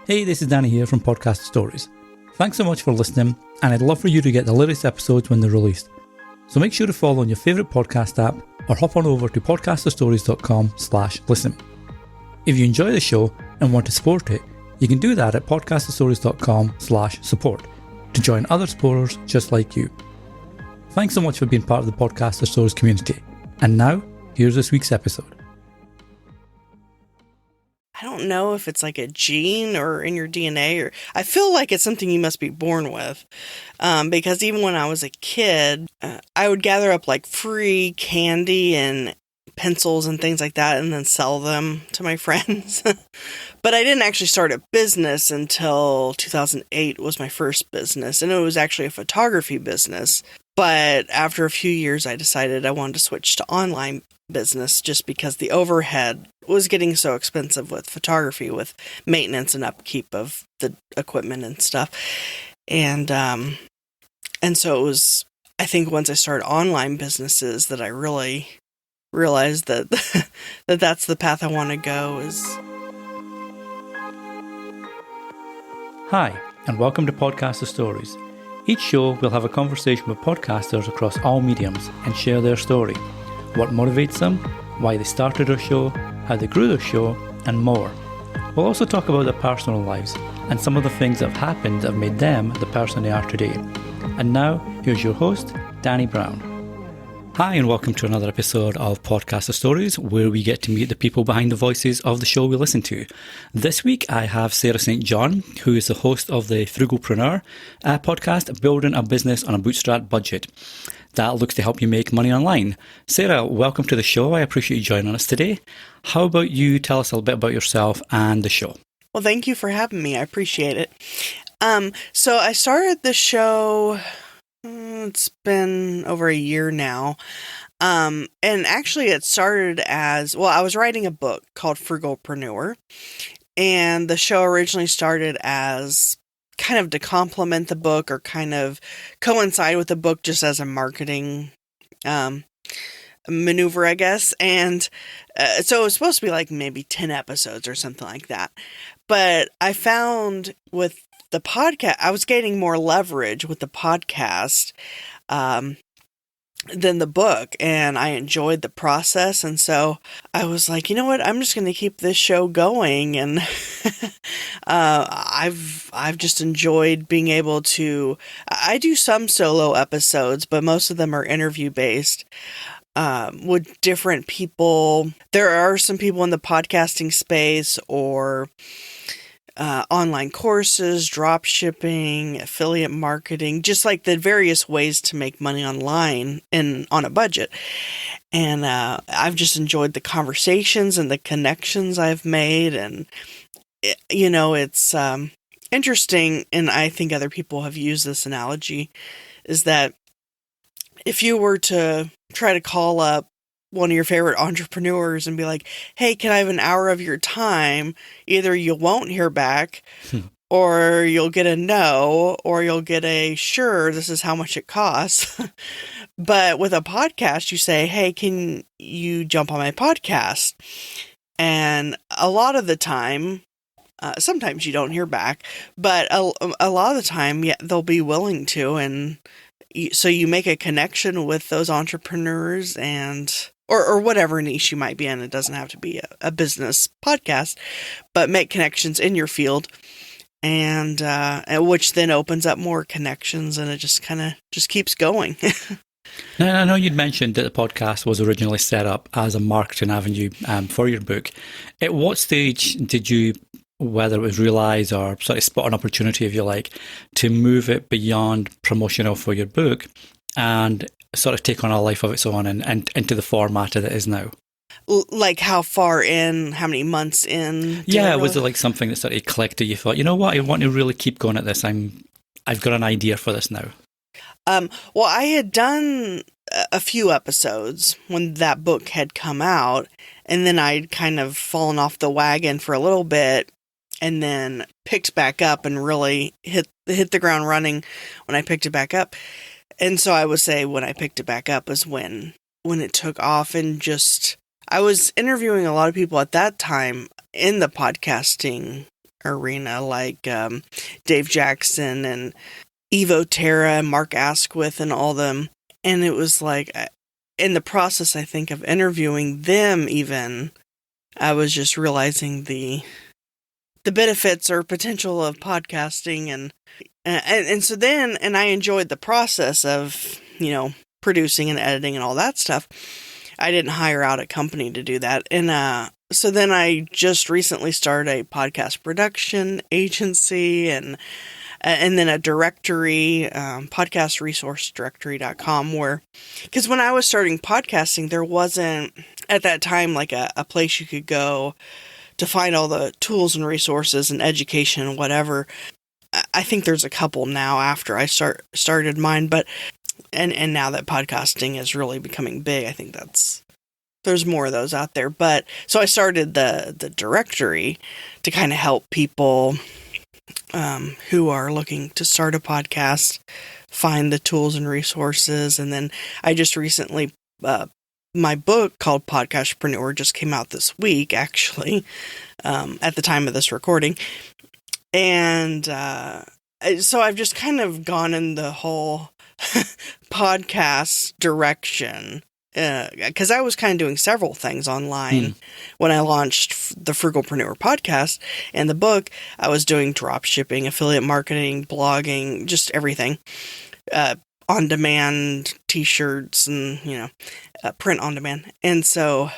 Hey, this is Danny here from Podcast Stories. Thanks so much for listening, and I'd love for you to get the latest episodes when they're released. So make sure to follow on your favourite podcast app or hop on over to podcasterstories.com/listen. If you enjoy the show and want to support it, you can do that at podcasterstories.com/support to join other supporters just like you. Thanks so much for being part of the Podcaster Stories community. And now, here's this week's episode. I don't know if it's like a gene or in your DNA, or I feel like it's something you must be born with. Because even when I was a kid, I would gather up like free candy and pencils and things like that and then sell them to my friends. But I didn't actually start a business until 2008 was my first business. And it was actually a photography business. But after a few years, I decided I wanted to switch to online business just because the overhead was getting so expensive with photography, with maintenance and upkeep of the equipment and stuff. And so it was, I think once I started online businesses that I really realized that that's the path I want to go is. Hi, and welcome to Podcaster Stories. Each show we'll have a conversation with podcasters across all mediums and share their story, what motivates them, why they started their show, how they grew their show, and more. We'll also talk about their personal lives and some of the things that have happened that have made them the person they are today. And now, here's your host, Danny Brown. Hi, and welcome to another episode of Podcaster Stories, where we get to meet the people behind the voices of the show we listen to. This week, I have Sarah St. John, who is the host of the Frugalpreneur podcast, Building a Business on a Bootstrapped Budget. That looks to help you make money online. Sarah, welcome to the show. I appreciate you joining us today. How about you tell us a little bit about yourself and the show? Well, thank you for having me. I appreciate it. So I started the show, it's been over a year now. And actually it started as, well, I was writing a book called Frugalpreneur. And the show originally started as kind of to complement the book or kind of coincide with the book just as a marketing maneuver, I guess. And so it was supposed to be like maybe 10 episodes or something like that. But I found with the podcast, I was gaining more leverage with the podcast than the book, and I enjoyed the process. And so I was like, you know what, I'm just going to keep this show going. And I've just enjoyed being able to, I do some solo episodes, but most of them are interview based with different people. There are some people in the podcasting space or online courses, drop shipping, affiliate marketing, just like the various ways to make money online and on a budget. And I've just enjoyed the conversations and the connections I've made. And, it's interesting, and I think other people have used this analogy, is that if you were to try to call up one of your favorite entrepreneurs and be like, hey, can I have an hour of your time? Either you won't hear back or you'll get a no, or you'll get a sure, this is how much it costs. But with a podcast, you say, hey, can you jump on my podcast? And a lot of the time, sometimes you don't hear back, but a lot of the time, yeah, they'll be willing to. And so you make a connection with those entrepreneurs and or whatever niche you might be in. It doesn't have to be a business podcast, but make connections in your field, and which then opens up more connections, and it just kind of just keeps going. Now, I know you'd mentioned that the podcast was originally set up as a marketing avenue for your book. At what stage did you, whether it was realize or sort of spot an opportunity, if you like, to move it beyond promotional for your book and sort of take on a life of its own and into the format that it is now? Like how far in, how many months in? Yeah, was it like something that sort of clicked that you thought, you know what, I want to really keep going at this. I've got an idea for this now. Well, I had done a few episodes when that book had come out, and then I'd kind of fallen off the wagon for a little bit, and then picked back up and really hit the ground running when I picked it back up. And so I would say when I picked it back up was when it took off, and just, I was interviewing a lot of people at that time in the podcasting arena, like Dave Jackson and Evo Terra and Mark Asquith and all them. And it was like, in the process, I think, of interviewing them even, I was just realizing the benefits or potential of podcasting. And so then, and I enjoyed the process of, producing and editing and all that stuff. I didn't hire out a company to do that. And so then I just recently started a podcast production agency and then a directory, podcastresourcedirectory.com, because when I was starting podcasting, there wasn't at that time like a place you could go to find all the tools and resources and education and whatever. I think there's a couple now after I started mine, but and now that podcasting is really becoming big, I think there's more of those out there. But so I started the directory to kind of help people who are looking to start a podcast find the tools and resources. And then I just recently, my book called Frugalpreneur just came out this week, actually, at the time of this recording. And so I've just kind of gone in the whole podcast direction, because I was kind of doing several things online when I launched the Frugalpreneur podcast and the book. I was doing drop shipping, affiliate marketing, blogging, just everything, on demand, t-shirts, and print on demand. And so,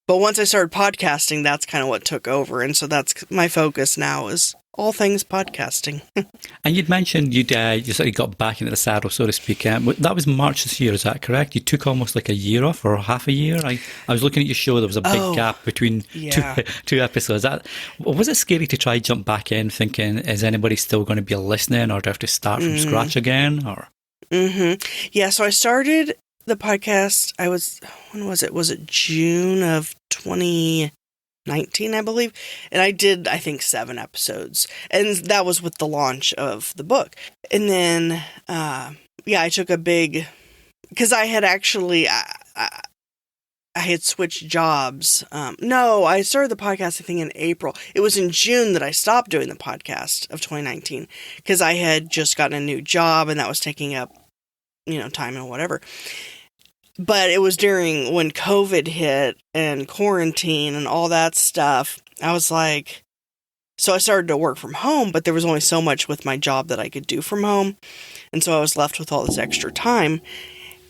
but once I started podcasting, that's kind of what took over, and so that's my focus now, is all things podcasting. And you'd mentioned you sort of got back into the saddle, so to speak. That was March this year, is that correct? You took almost like a year off, or half a year? I was looking at your show, there was a big gap between two episodes. Was it scary to try jump back in thinking, is anybody still going to be listening, or do I have to start from scratch again? Or Yeah, so I started the podcast, when was it? Was it June of 2019, I believe? And I did, I think, 7 episodes. And that was with the launch of the book. And then, I took a big, because I had actually, I had switched jobs. No, I started the podcast, I think, in April. It was in June that I stopped doing the podcast of 2019, because I had just gotten a new job and that was taking up, time and whatever. But it was during when COVID hit and quarantine and all that stuff. I was like, so I started to work from home, but there was only so much with my job that I could do from home. And so I was left with all this extra time.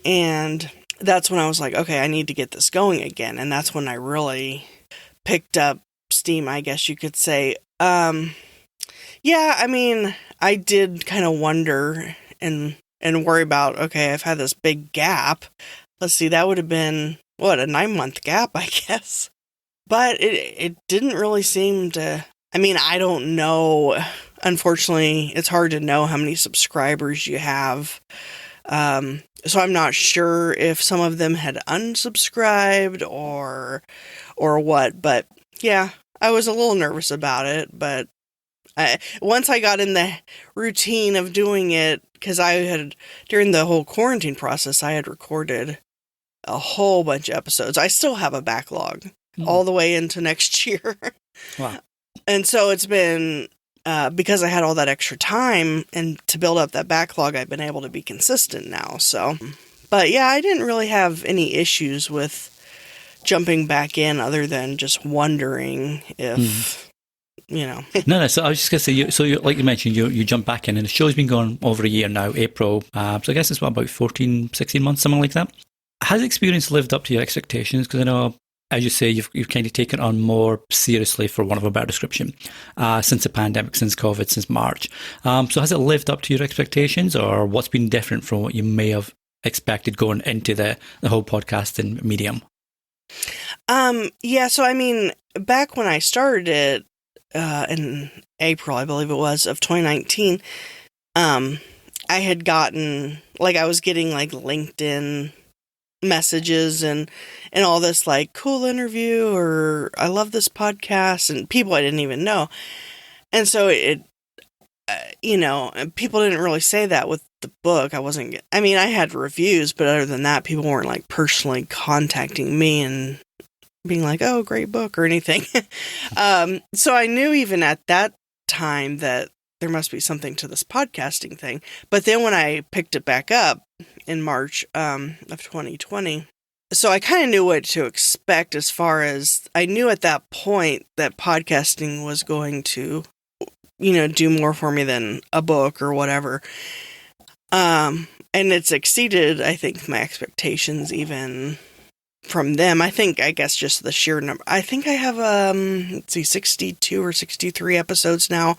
And that's when I was like, okay, I need to get this going again. And that's when I really picked up steam, I guess you could say. I did kind of wonder and worry about, okay, I've had this big gap. Let's see, that would have been, a 9-month gap, I guess. But it didn't really seem to, I don't know. Unfortunately, it's hard to know how many subscribers you have. So I'm not sure if some of them had unsubscribed or what. But yeah, I was a little nervous about it. But once I got in the routine of doing it, because during the whole quarantine process, I had recorded a whole bunch of episodes. I still have a backlog all the way into next year. Wow. And so it's been, because I had all that extra time and to build up that backlog, I've been able to be consistent now. So, but yeah, I didn't really have any issues with jumping back in other than just wondering if, No, so I was just going to say, like you mentioned, you jump back in, and the show's been going over a year now, April. So I guess it's about 14, 16 months, something like that. Has the experience lived up to your expectations? Because I know, as you say, you've kind of taken it on more seriously, for want of a better description, since the pandemic, since COVID, since March. So has it lived up to your expectations, or what's been different from what you may have expected going into the whole podcasting medium? So back when I started it, in April, I believe it was, of 2019, I had gotten, I was getting LinkedIn messages and all this cool interview, or I love this podcast, and people I didn't even know. And so people didn't really say that with the book. I had reviews, but other than that, people weren't personally contacting me and being like, oh, great book or anything. So I knew even at that time that there must be something to this podcasting thing. But then when I picked it back up in March of 2020, so I kind of knew what to expect as far as I knew at that point that podcasting was going to, do more for me than a book or whatever. And it's exceeded, I think, my expectations even from them. I guess just the sheer number. I think I have, 62 or 63 episodes now,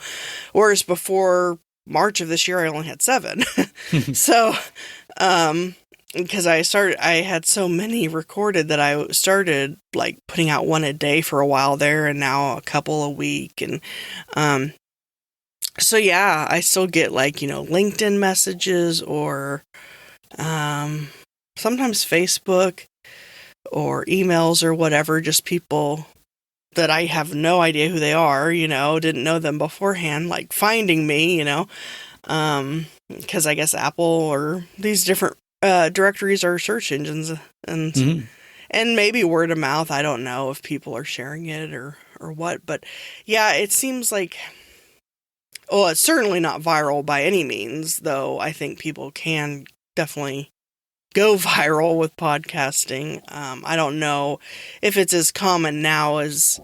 whereas before March of this year, I only had 7. So, because I had so many recorded that I started like putting out one a day for a while there, and now a couple a week. And, so yeah, I still get like, LinkedIn messages or, sometimes Facebook or emails or whatever, just people that I have no idea who they are, didn't know them beforehand, like finding me, because I guess Apple or these different directories are search engines, and and maybe word of mouth. I don't know if people are sharing it or what, but yeah, it seems like, well, it's certainly not viral by any means, though I think people can definitely go viral with podcasting. I don't know if it's as common now as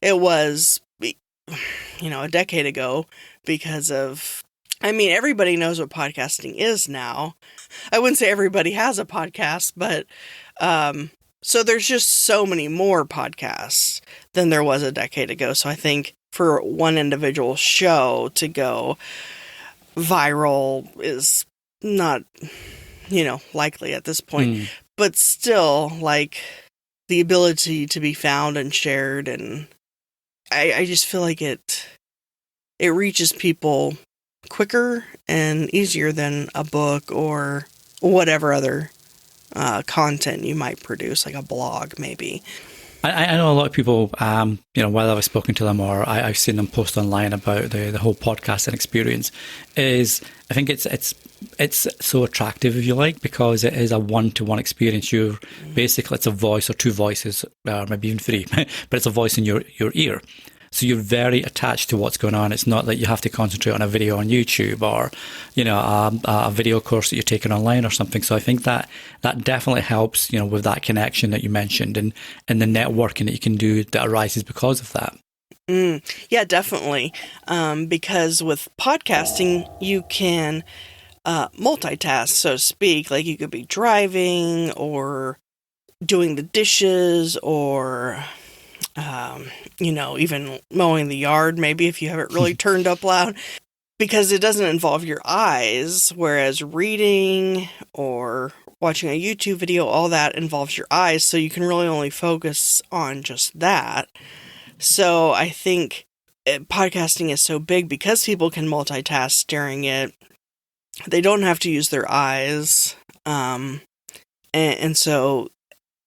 it was, a decade ago, because of, everybody knows what podcasting is now. I wouldn't say everybody has a podcast, but, so there's just so many more podcasts than there was a decade ago. So I think for one individual show to go viral is not, likely at this point, but still, like, the ability to be found and shared, and I just feel like it reaches people quicker and easier than a book or whatever other content you might produce, like a blog, maybe. I know a lot of people, while I've spoken to them or I've seen them post online about the whole podcasting experience, I think it's so attractive, if you like, because it is a one-to-one experience. Basically, it's a voice or two voices, or maybe even 3, but it's a voice in your ear. So you're very attached to what's going on. It's not like you have to concentrate on a video on YouTube or, a video course that you're taking online or something. So I think that definitely helps, with that connection that you mentioned and the networking that you can do that arises because of that. Yeah, definitely. Because with podcasting, you can multitask, so to speak. Like, you could be driving or doing the dishes or even mowing the yard, maybe, if you have it really turned up loud, because it doesn't involve your eyes, whereas reading or watching a YouTube video, all that involves your eyes, so you can really only focus on just that. So I think podcasting is so big because people can multitask during it. They don't have to use their eyes, and so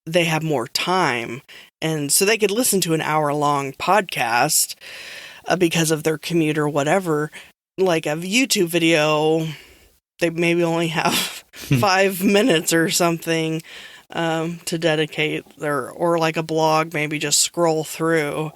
they have more time. And so they could listen to an hour-long podcast because of their commute or whatever. Like a YouTube video, they maybe only have 5 minutes or something to dedicate, or like a blog, maybe just scroll through.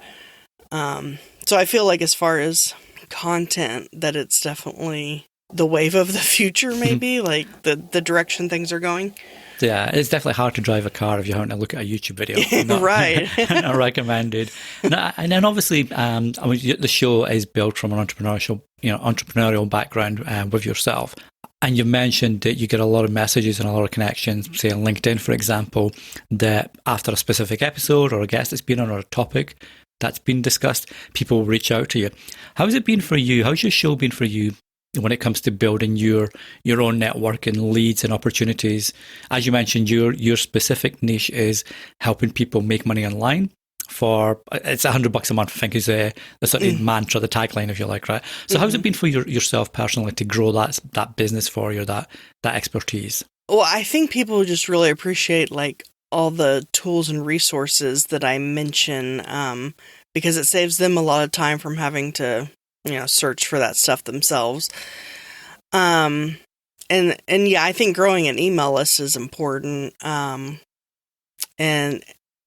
So I feel like as far as content, that it's definitely the wave of the future, maybe, like the direction things are going. Yeah, it's definitely hard to drive a car if you're having to look at a YouTube video. Right. Not recommended. And then obviously, the show is built from an entrepreneurial background with yourself. And you mentioned that you get a lot of messages and a lot of connections, say on LinkedIn, for example, that after a specific episode or a guest that's been on or a topic that's been discussed, people will reach out to you. How's it been for you? How's your show been for you when it comes to building your own network and leads and opportunities? As you mentioned, your specific niche is helping people make money online. It's $100 a month, I think, is the sort of mantra, the tagline, if you like, right? So how's it been for yourself personally to grow that business for you, that expertise? Well, I think people just really appreciate like all the tools and resources that I mention, because it saves them a lot of time from having to search for that stuff themselves. And yeah, I think growing an email list is important. And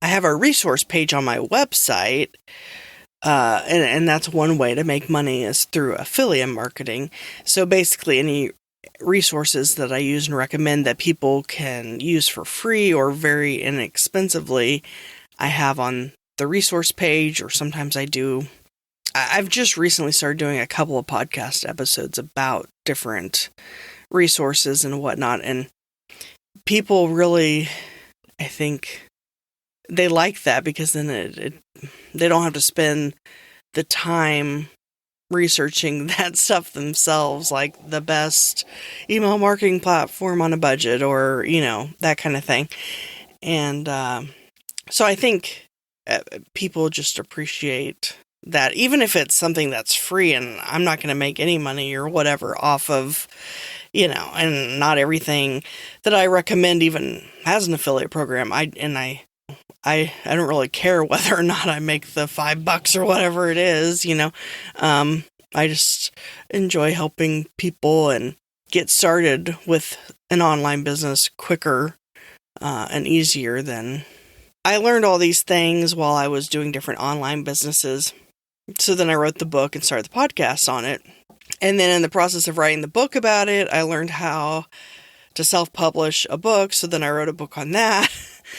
I have a resource page on my website, And that's one way to make money is through affiliate marketing. So basically any resources that I use and recommend that people can use for free or very inexpensively, I have on the resource page, or sometimes I've just recently started doing a couple of podcast episodes about different resources and whatnot, and people really, I think, they like that because then they don't have to spend the time researching that stuff themselves, like the best email marketing platform on a budget, or, that kind of thing. And so I think people just appreciate that, even if it's something that's free and I'm not going to make any money or whatever off of, and not everything that I recommend even has an affiliate program. I don't really care whether or not I make the $5 or whatever it is, I just enjoy helping people and get started with an online business quicker and easier than. I learned all these things while I was doing different online businesses. So then I wrote the book and started the podcast on it. And then in the process of writing the book about it, I learned how to self-publish a book. So then I wrote a book on that.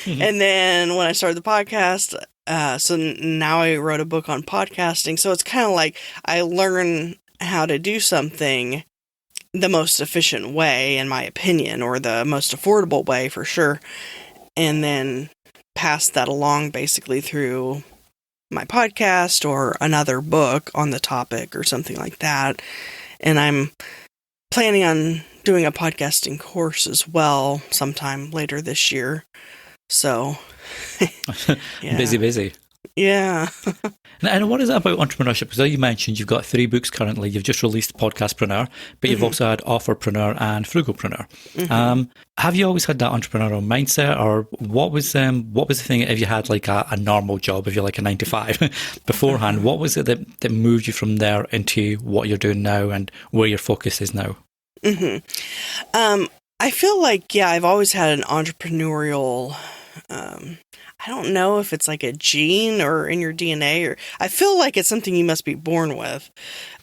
Mm-hmm. And then when I started the podcast, so now I wrote a book on podcasting. So it's kind of like I learn how to do something the most efficient way, in my opinion, or the most affordable way for sure. And then pass that along basically through my podcast or another book on the topic or something like that. And I'm planning on doing a podcasting course as well sometime later this year. So, yeah. Busy. Yeah. And what is it about entrepreneurship? Because you mentioned you've got 3 books currently. You've just released Podcastpreneur, but you've also had Offerpreneur and Frugalpreneur. Mm-hmm. Have you always had that entrepreneurial mindset, or what was the thing? If you had like a normal job, if you're like a 9 to 5 beforehand, what was it that moved you from there into what you're doing now and where your focus is now? Mm-hmm. I feel like, I've always had an entrepreneurial. I don't know if it's like a gene or in your DNA, or I feel like it's something you must be born with.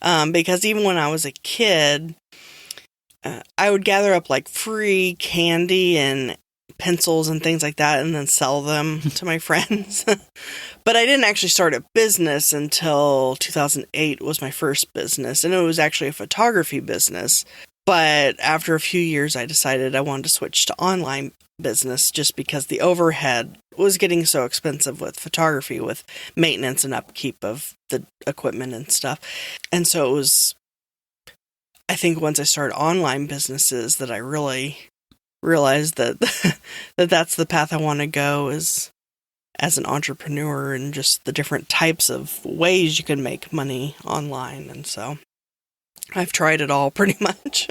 Because even when I was a kid, I would gather up like free candy and pencils and things like that and then sell them to my friends. But I didn't actually start a business until 2008 was my first business. And it was actually a photography business. But after a few years, I decided I wanted to switch to online business just because the overhead was getting so expensive with photography, with maintenance and upkeep of the equipment and stuff. And so it was, I think once I started online businesses that I really realized that that's the path I want to go is as an entrepreneur, and just the different types of ways you can make money online. And so I've tried it all pretty much.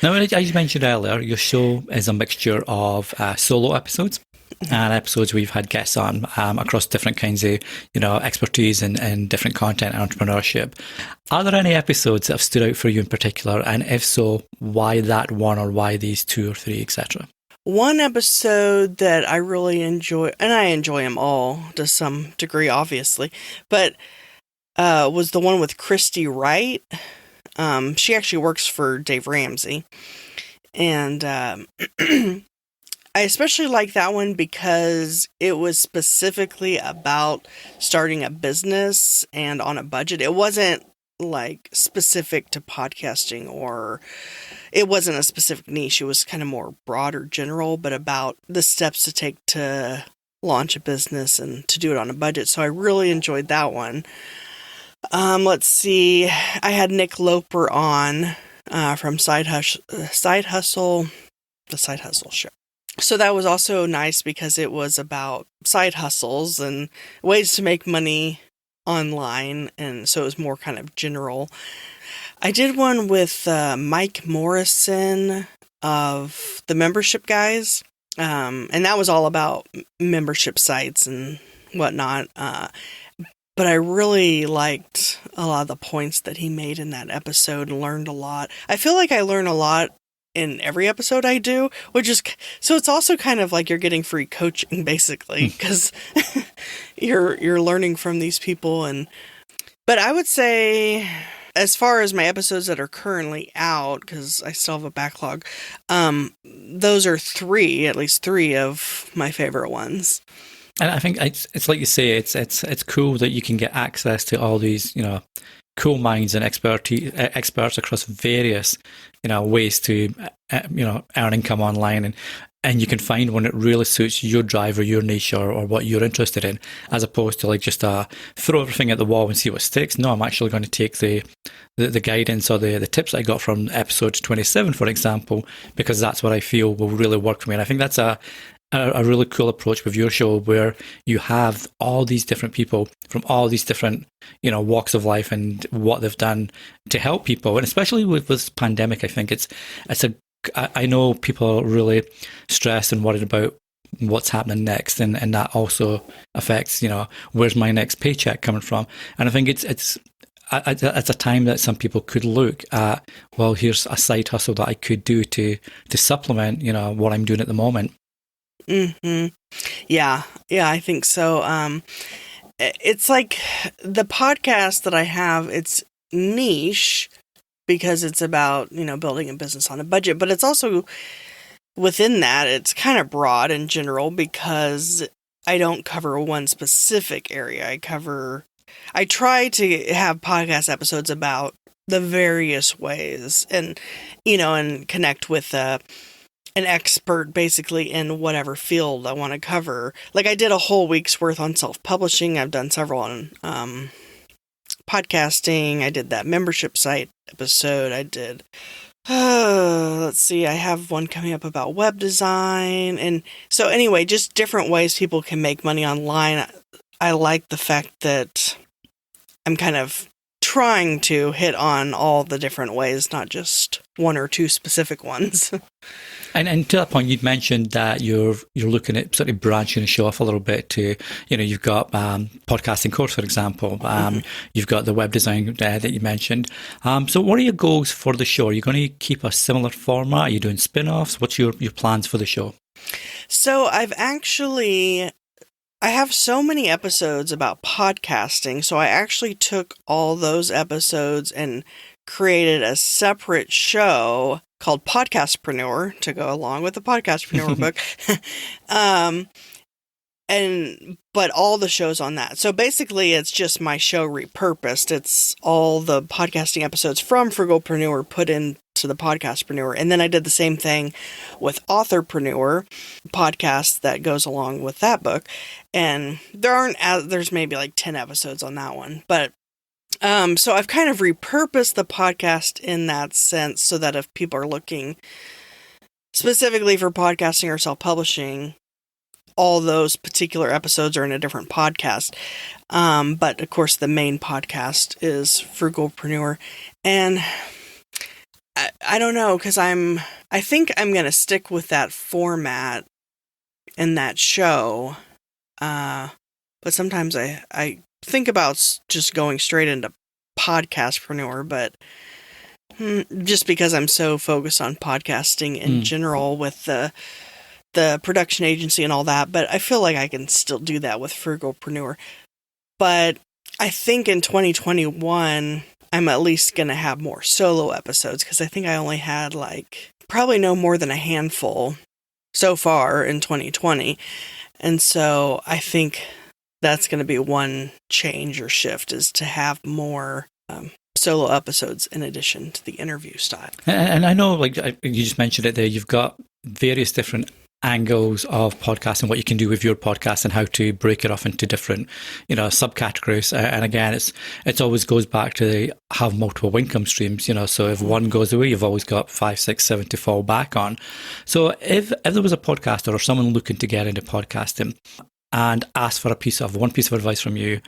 Now, as you mentioned earlier, your show is a mixture of solo episodes and episodes where you've had guests on across different kinds of, expertise and different content and entrepreneurship. Are there any episodes that have stood out for you in particular? And if so, why that one, or why these 2 or 3, etc.? One episode that I really enjoy, and I enjoy them all to some degree, obviously, but was the one with Christy Wright. She actually works for Dave Ramsey. And I especially like that one because it was specifically about starting a business and on a budget. It wasn't like specific to podcasting, or it wasn't a specific niche. It was kind of more broad or general, but about the steps to take to launch a business and to do it on a budget. So I really enjoyed that one. Let's see. I had Nick Loper on from Side Hustle, the Side Hustle Show. So that was also nice because it was about side hustles and ways to make money online, and so it was more kind of general. I did one with Mike Morrison of the Membership Guys, and that was all about membership sites and whatnot. But I really liked a lot of the points that he made in that episode and learned a lot. I feel like I learn a lot in every episode I do, which is, so it's also kind of like you're getting free coaching basically, because you're learning from these people. But I would say, as far as my episodes that are currently out, because I still have a backlog, those are at least three of my favorite ones. And I think it's like you say, it's cool that you can get access to all these, cool minds and experts across various, ways to, earn income online, and you can find one that really suits your drive or your niche or what you're interested in, as opposed to like just throw everything at the wall and see what sticks. No, I'm actually going to take the guidance or the tips I got from episode 27, for example, because that's what I feel will really work for me. And I think that's a really cool approach with your show, where you have all these different people from all these different, walks of life and what they've done to help people. And especially with this pandemic, I think I know people are really stressed and worried about what's happening next, and that also affects, where's my next paycheck coming from? And I think it's a time that some people could look at, well, here's a side hustle that I could do to supplement, what I'm doing at the moment. Mm-hmm. Yeah, I think so. It's like the podcast that I have, it's niche because it's about, building a business on a budget, but it's also within that, it's kind of broad in general because I don't cover one specific area. I try to have podcast episodes about the various ways and, and connect with an expert basically in whatever field I want to cover. Like I did a whole week's worth on self-publishing. I've done several on podcasting. I did that membership site episode. I did, let's see, I have one coming up about web design. And so anyway, just different ways people can make money online. I like the fact that I'm kind of trying to hit on all the different ways, not just one or two specific ones. And to that point, you'd mentioned that you're looking at sort of branching the show off a little bit to, you've got podcasting course, for example. You've got the web design that you mentioned. So what are your goals for the show? Are you going to keep a similar format? Are you doing spin-offs? What's your plans for the show? So I have so many episodes about podcasting, so I actually took all those episodes and created a separate show called Podcastpreneur to go along with the Podcastpreneur book. But all the shows on that. So basically it's just my show repurposed. It's all the podcasting episodes from Frugalpreneur put into the Podcastpreneur. And then I did the same thing with Authorpreneur podcast that goes along with that book. And there's maybe like 10 episodes on that one, but so I've kind of repurposed the podcast in that sense so that if people are looking specifically for podcasting or self-publishing, all those particular episodes are in a different podcast. But of course, the main podcast is Frugalpreneur. And I don't know, because I think I'm going to stick with that format in that show. But sometimes I think about just going straight into Podcastpreneur, but just because I'm so focused on podcasting in general with the production agency and all that, but I feel like I can still do that with Frugalpreneur. But I think in 2021, I'm at least going to have more solo episodes, because I think I only had probably no more than a handful so far in 2020. And so I think that's going to be one change or shift, is to have more solo episodes in addition to the interview style. And I know, you just mentioned it there, you've got various different angles of podcasting, what you can do with your podcast and how to break it off into different, subcategories. And again, it always goes back to have multiple income streams, so if one goes away, you've always got 5, 6, 7 to fall back on. So if there was a podcaster or someone looking to get into podcasting and ask for one piece of advice from you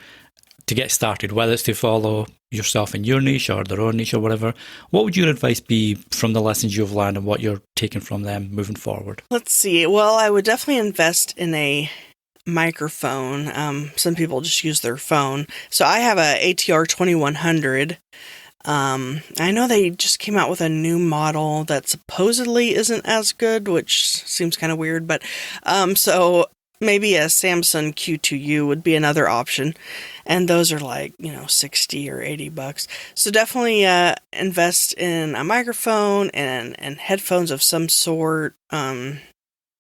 to get started, whether it's to follow yourself in your niche or their own niche or whatever, what would your advice be from the lessons you've learned and what you're taking from them moving forward? Let's see. Well, I would definitely invest in a microphone. Some people just use their phone. So I have a ATR 2100 I know they just came out with a new model that supposedly isn't as good, which seems kind of weird, but so maybe a Samsung Q2U would be another option. And those are like, 60 or $80. So definitely invest in a microphone and headphones of some sort. I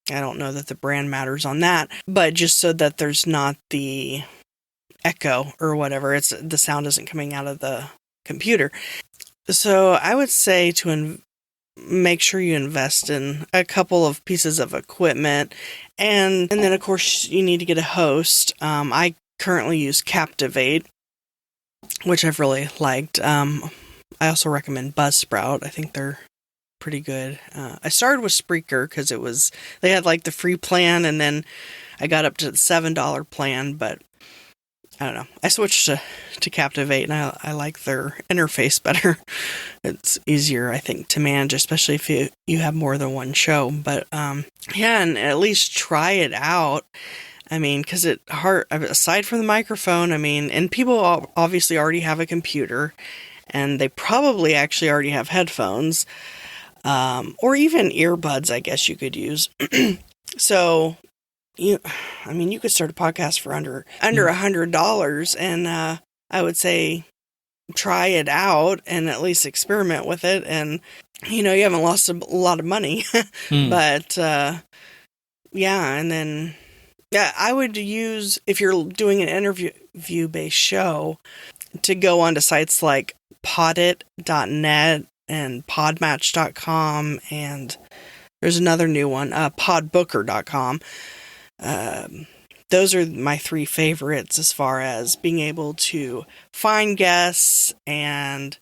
don't know that the brand matters on that, but just so that there's not the echo or whatever, the sound isn't coming out of the computer. So I would say to make sure you invest in a couple of pieces of equipment, and then of course you need to get a host. I currently use Captivate, which I've really liked. I also recommend Buzzsprout. I think they're pretty good. I started with Spreaker because they had like the free plan, and then I got up to the $7 plan, but I don't know. I switched to Captivate, and I like their interface better. It's easier, I think, to manage, especially if you have more than one show. But yeah, and at least try it out. I mean, because aside from the microphone, and people obviously already have a computer, and they probably actually already have headphones, or even earbuds, I guess you could use. So you could start a podcast for under $100, and I would say try it out and at least experiment with it, and you haven't lost a lot of money. But yeah, and then I would use, if you're doing an interview based show, to go onto sites like podit.net and podmatch.com, and there's another new one, podbooker.com. Those are my three favorites as far as being able to find guests and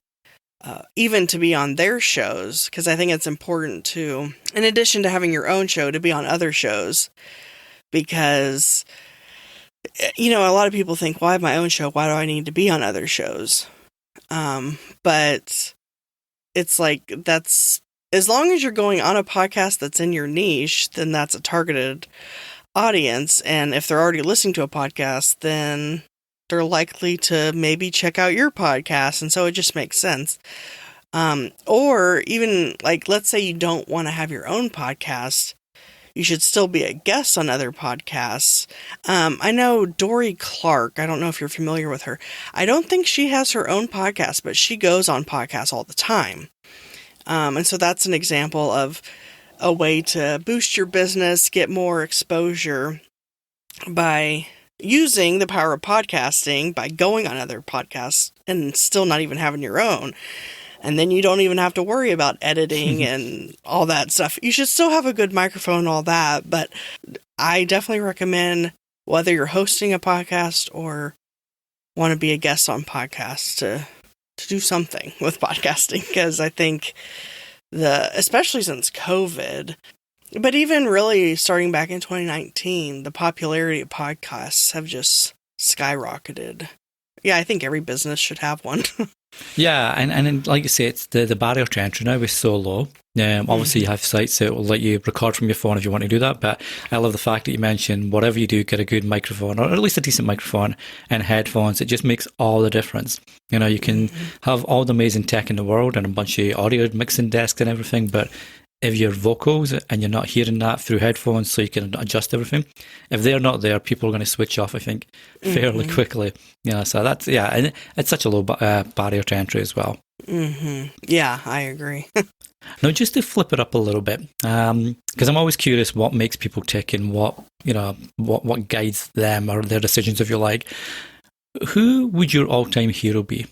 even to be on their shows, because I think it's important to, in addition to having your own show, to be on other shows, because a lot of people think, well, I have my own show, why do I need to be on other shows? But it's like, that's, as long as you're going on a podcast that's in your niche, then that's a targeted audience, and if they're already listening to a podcast, then they're likely to maybe check out your podcast, and so it just makes sense. Or even, like, let's say you don't want to have your own podcast, you should still be a guest on other podcasts. I know Dory Clark, I don't know if you're familiar with her. I don't think she has her own podcast, but she goes on podcasts all the time. And so that's an example of a way to boost your business, get more exposure by using the power of podcasting, by going on other podcasts and still not even having your own. And then you don't even have to worry about editing and all that stuff. You should still have a good microphone and all that, but I definitely recommend, whether you're hosting a podcast or want to be a guest on podcasts, to do something with podcasting, because I think especially since COVID, but even really starting back in 2019, the popularity of podcasts have just skyrocketed. Yeah, I think every business should have one. Yeah, and like you say, it's the barrier to entry now is so low. Obviously, you have sites that will let you record from your phone if you want to do that, but I love the fact that you mentioned whatever you do, get a good microphone, or at least a decent microphone, and headphones. It just makes all the difference. You can have all the amazing tech in the world and a bunch of audio mixing desks and everything, but if your vocals and you're not hearing that through headphones so you can adjust everything, if they're not there, people are going to switch off, I think, fairly quickly. So that's, and it's such a low barrier to entry as well. Yeah, I agree. Now, just to flip it up a little bit, because I'm always curious what makes people tick and what guides them or their decisions, if you like. Who would your all-time hero be,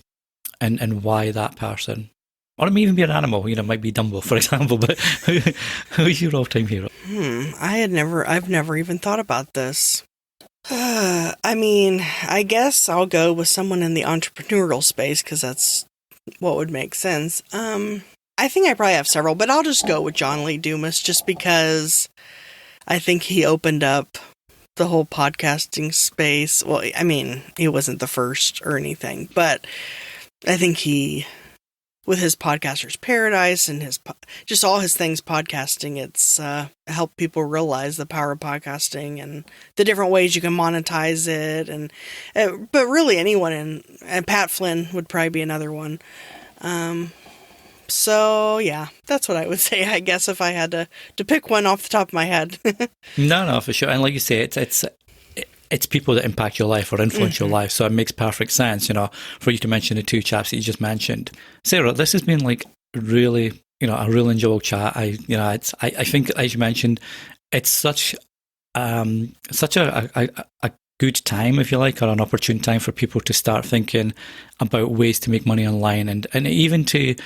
and why that person? Or it may even be an animal, it might be Dumbo, for example, but who's your all-time hero? I've never even thought about this. I guess I'll go with someone in the entrepreneurial space, because that's what would make sense. I think I probably have several, but I'll just go with John Lee Dumas, just because I think he opened up the whole podcasting space. Well, he wasn't the first or anything, but I think he, with his Podcaster's Paradise and just all his things podcasting, it's helped people realize the power of podcasting and the different ways you can monetize it. But really anyone, and Pat Flynn would probably be another one. So yeah, that's what I would say, I guess, if I had to pick one off the top of my head. No, for sure. And like you say, it's people that impact your life or influence your life. So it makes perfect sense, for you to mention the two chaps that you just mentioned. Sarah, this has been like really, a real enjoyable chat. I think, as you mentioned, it's such a good time, if you like, or an opportune time for people to start thinking about ways to make money online, and even to,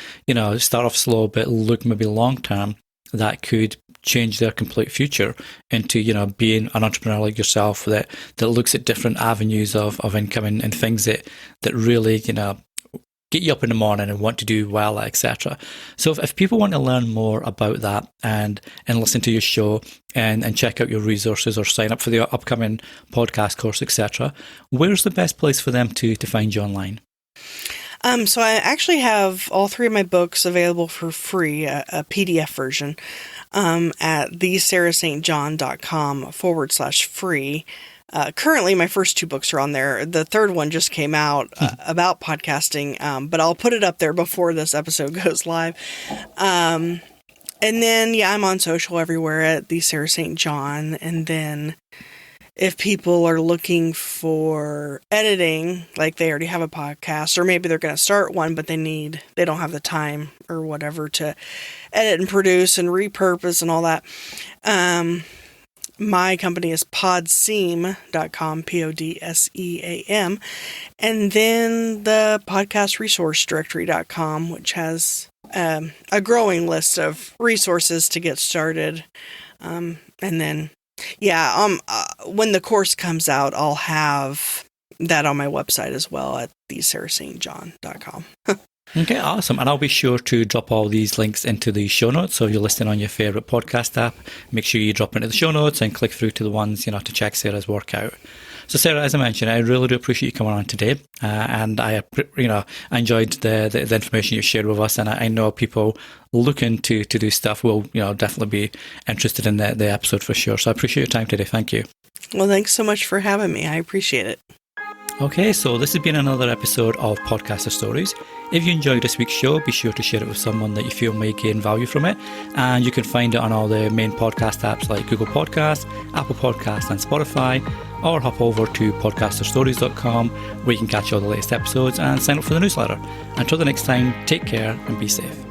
start off slow but look maybe long term, that could change their complete future into, being an entrepreneur like yourself that looks at different avenues of income and things that really, get you up in the morning and want to do well, etc. So if people want to learn more about that and listen to your show and check out your resources or sign up for the upcoming podcast course, etc., where's the best place for them to find you online? So I actually have all three of my books available for free, a PDF version, at thesarahstjohn.com/free. Currently, my first two books are on there. The third one just came out about podcasting, but I'll put it up there before this episode goes live. And then, I'm on social everywhere at the Sarah St. John. And then if people are looking for editing, like they already have a podcast, or maybe they're going to start one, but they don't have the time or whatever to edit and produce and repurpose and all that. My company is podseam.com, PODSEAM, and then the podcastresourcedirectory.com, which has a growing list of resources to get started. And then, when the course comes out, I'll have that on my website as well at thesarahstjohn.com. Okay, awesome. And I'll be sure to drop all these links into the show notes. So if you're listening on your favourite podcast app, make sure you drop into the show notes and click through to the ones, to check Sarah's work out. So Sarah, as I mentioned, I really do appreciate you coming on today. And I enjoyed the information you shared with us. And I know people looking to do stuff will, definitely be interested in the episode for sure. So I appreciate your time today. Thank you. Well, thanks so much for having me. I appreciate it. Okay, so this has been another episode of Podcaster Stories. If you enjoyed this week's show, be sure to share it with someone that you feel may gain value from it. And you can find it on all the main podcast apps like Google Podcasts, Apple Podcasts and Spotify, or hop over to podcasterstories.com where you can catch all the latest episodes and sign up for the newsletter. Until the next time, take care and be safe.